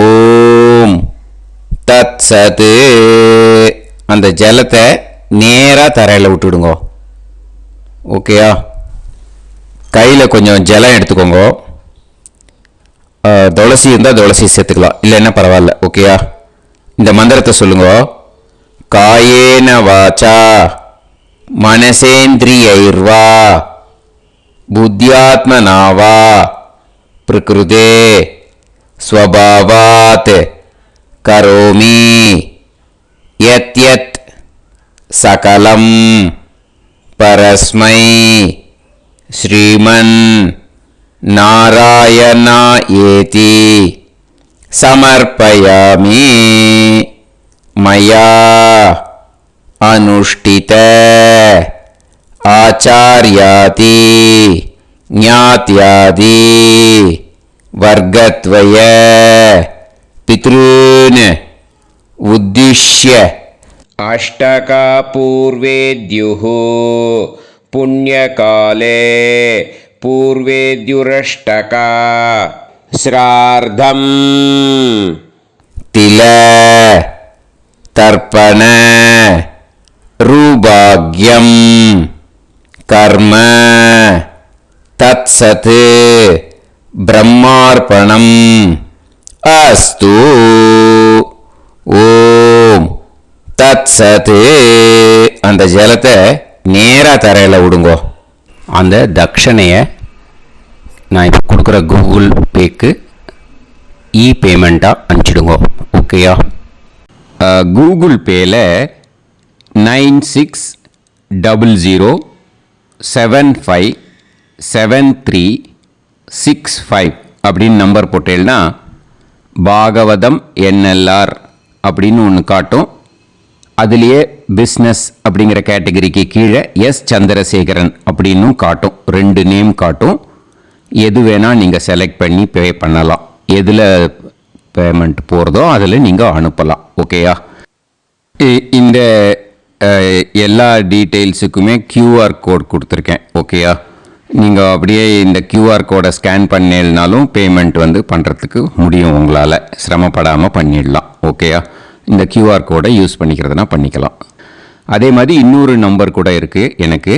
[SPEAKER 2] ஓம் தத்சத். அந்த ஜலத்தை நேராக தரையில் விட்டுடுங்க. ஓகேயா? கையில் கொஞ்சம் ஜலம் எடுத்துக்கோங்க. துளசி இருந்தால் துளசி சேர்த்துக்கலாம், இல்லைன்னா பரவாயில்ல. ஓகேயா? இந்த மந்திரத்தை சொல்லுங்க. காயேன வாச்சா மனசேந்திரியைர்வா புத்தியாத்மனாவா பிரகிருதே ஸ்வபாவாத் கரோமி யத் யத் சகலம் பரஸ்மை ஸ்ரீமன் நாராயணா ஏதி சமர்ப்பயாமி மயா அனுஷ்டித ஆச்சார்யாதி ஞாத்யாதி வர்க்கத்வய பித்ருன் உத்திஷ்ய அஷ்டகா பூர்வேத்யுः புண்ணியகாலே பூர்வேத்யுரஷ்டகா ஸ்ரார்த்தம் தில தர்ப்பண ரூபாக்யம் கர்ம தத்சத் பிரம்மார்ப்பணம் அஸ்து. ஓம் தத்சத். அந்த ஜலத்தை நேராக தரையில் விடுங்கோ. அந்த தட்சணையை நான் இப்போ கொடுக்குற கூகுள் பேக்கு பேமெண்ட்டாக அனுப்பிச்சிடுங்க. ஓகேயா? கூகுள் பேயில் 9600757365 அப்படின்னு நம்பர் போட்டேன்னா பாகவதம் என்எல்ஆர் அப்படின்னு ஒன்று காட்டும். அதுலேயே பிஸ்னஸ் அப்படிங்கிற கேட்டகரிக்கு கீழே எஸ் சந்திரசேகரன் அப்படின்னும் காட்டும். 2 நேம் காட்டும். எது வேணால் நீங்கள் செலக்ட் பண்ணி பே பண்ணலாம். எதில் பேமெண்ட் போகிறதோ அதில் நீங்கள் அனுப்பலாம். ஓகேயா? இந்த எல்லா டீட்டெயில்ஸுக்குமே QR கோட் கொடுத்துருக்கேன். ஓகேயா? நீங்கள் அப்படியே இந்த QR கோடை ஸ்கேன் பண்ணினாலும் பேமெண்ட் பண்ணுறதுக்கு முடியும். உங்களால் சிரமப்படாமல் பண்ணிடலாம். ஓகேயா? இந்த QR கோடை யூஸ் பண்ணிக்கிறதுனா பண்ணிக்கலாம். அதே மாதிரி இன்னொரு நம்பர் கூட இருக்குது எனக்கு,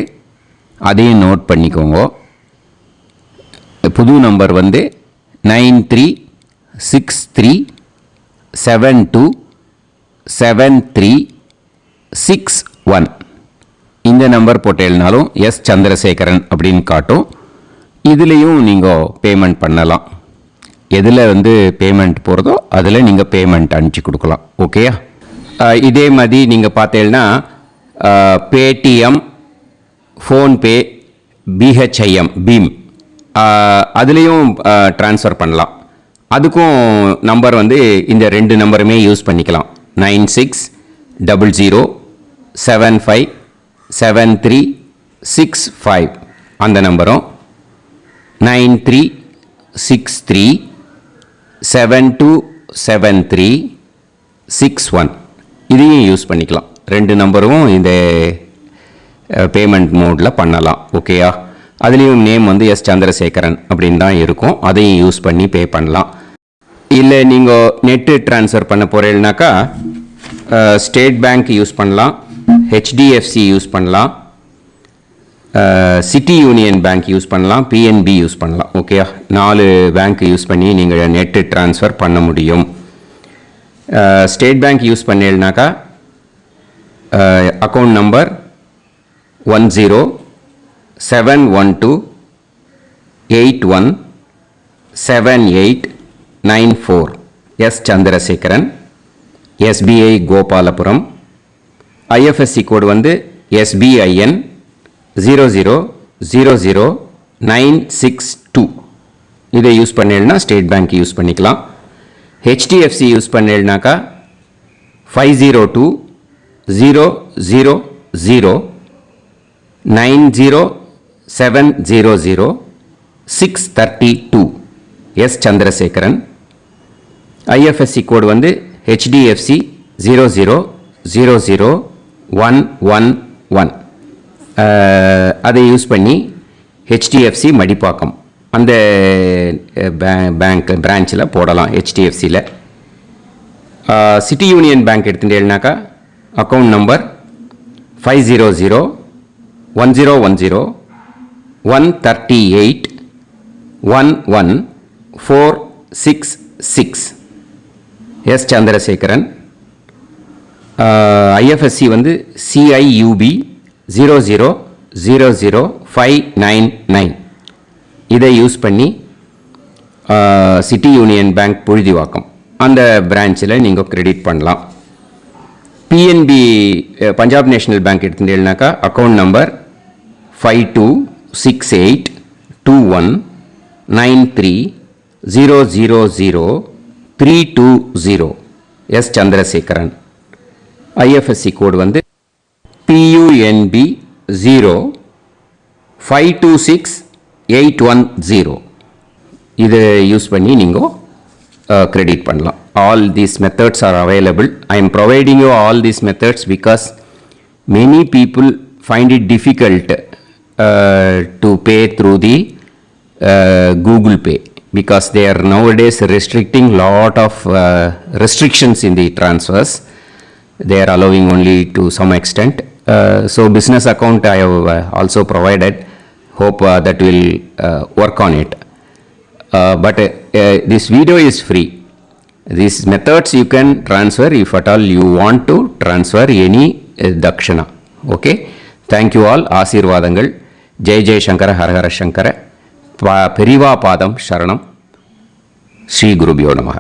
[SPEAKER 2] அதையும் நோட் பண்ணிக்கோங்க. புது நம்பர் 9363727361. இந்த நம்பர் போட்டேன்னாலும் எஸ் சந்திரசேகரன் அப்படின்னு காட்டும். இதுலேயும் நீங்கள் பேமெண்ட் பண்ணலாம். எதில் பேமெண்ட் போகிறதோ அதில் நீங்கள் பேமெண்ட் அனுப்பிச்சி கொடுக்கலாம். ஓகேயா? இதே மாதிரி நீங்கள் பார்த்தீங்கன்னா பேடிஎம், ஃபோன்பே, பிஹெச்ஐஎம், பீம் அதுலேயும் ட்ரான்ஸ்ஃபர் பண்ணலாம். அதுக்கும் நம்பர் இந்த 2 நம்பருமே யூஸ் பண்ணிக்கலாம்.
[SPEAKER 1] 00757365 அந்த நம்பரும் 9363727361 இதையும் யூஸ் பண்ணிக்கலாம். ரெண்டு நம்பரும் இந்த பேமெண்ட் மோடில் பண்ணலாம். ஓகேயா? அதுலேயும் நேம் வந்து எஸ் சந்திரசேகரன் அப்படின்னு தான் இருக்கும். அதையும் யூஸ் பண்ணி பே பண்ணலாம். இல்லை நீங்கள் நெட்டு ட்ரான்ஸ்ஃபர் பண்ண போகிறீங்கனாக்கா ஸ்டேட் பேங்க் யூஸ் பண்ணலாம், ஹெச்டிஎஃப்சி யூஸ் பண்ணலாம், சிட்டி யூனியன் பேங்க் யூஸ் பண்ணலாம், பிஎன்பி யூஸ் பண்ணலாம். ஓகேயா? 4 பேங்க் யூஸ் பண்ணி நீங்கள் நெட்டு ட்ரான்ஸ்ஃபர் பண்ண முடியும். ஸ்டேட் பேங்க் யூஸ் பண்ணீங்கனாக்கா account number 1071281789 S Chandrasekaran, SBI Gopalapuram. IFSC code வந்து SBIN 0000962. இதை யூஸ் பண்ணீங்கன்னா ஸ்டேட் பேங்க் யூஸ் பண்ணிக்கலாம். ஹெச்டிஎஃப்சி யூஸ் பண்ணீங்கனாக்கா 5020090700 எஸ் சந்திரசேகரன். ஐஎஃப்எஸ்சி கோடு வந்து HDFC 0000111. அதை யூஸ் பண்ணி HDFC மடிப்பாக்கம் அந்த பேங்க் பிரான்ச்சில் போடலாம். HDFCயில் சிட்டி யூனியன் பேங்க் எடுத்துட்டேன்னாக்கா account number 500101013811466 S Chandrasekaran. IFSC வந்து CIUB 0000599. இதை யூஸ் பண்ணி சிட்டி யூனியன் பேங்க் புழுதிவாக்கம் அந்த பிரான்ச்சில் நீங்கள் கிரெடிட் பண்ணலாம். பிஎன்பி பஞ்சாப் நேஷனல் பேங்க் எடுத்துட்டீங்கன்னாக்கா account number 52682193000320 S Chandrasekaran. IFSC code வந்து PUNB 0526810. இதை யூஸ் பண்ணி நீங்கள் கிரெடிட் பண்ணலாம். All these methods are available. I am providing you all these methods because many people find it difficult to pay through the Google Pay because they are nowadays restricting lot of restrictions in the transfers. They are allowing only to some extent. So business account I have also provided. Hope that will work on it. But this video is free. These methods you can transfer if at all you want to transfer any dakshana. Okay? Thank you all. ஆசீர்வாதங்கள். ஜெய் ஜெய் சங்கர ஹரஹர சங்கர. பெரிவா பாதம் சரணம். ஸ்ரீ குருபியோ நமः.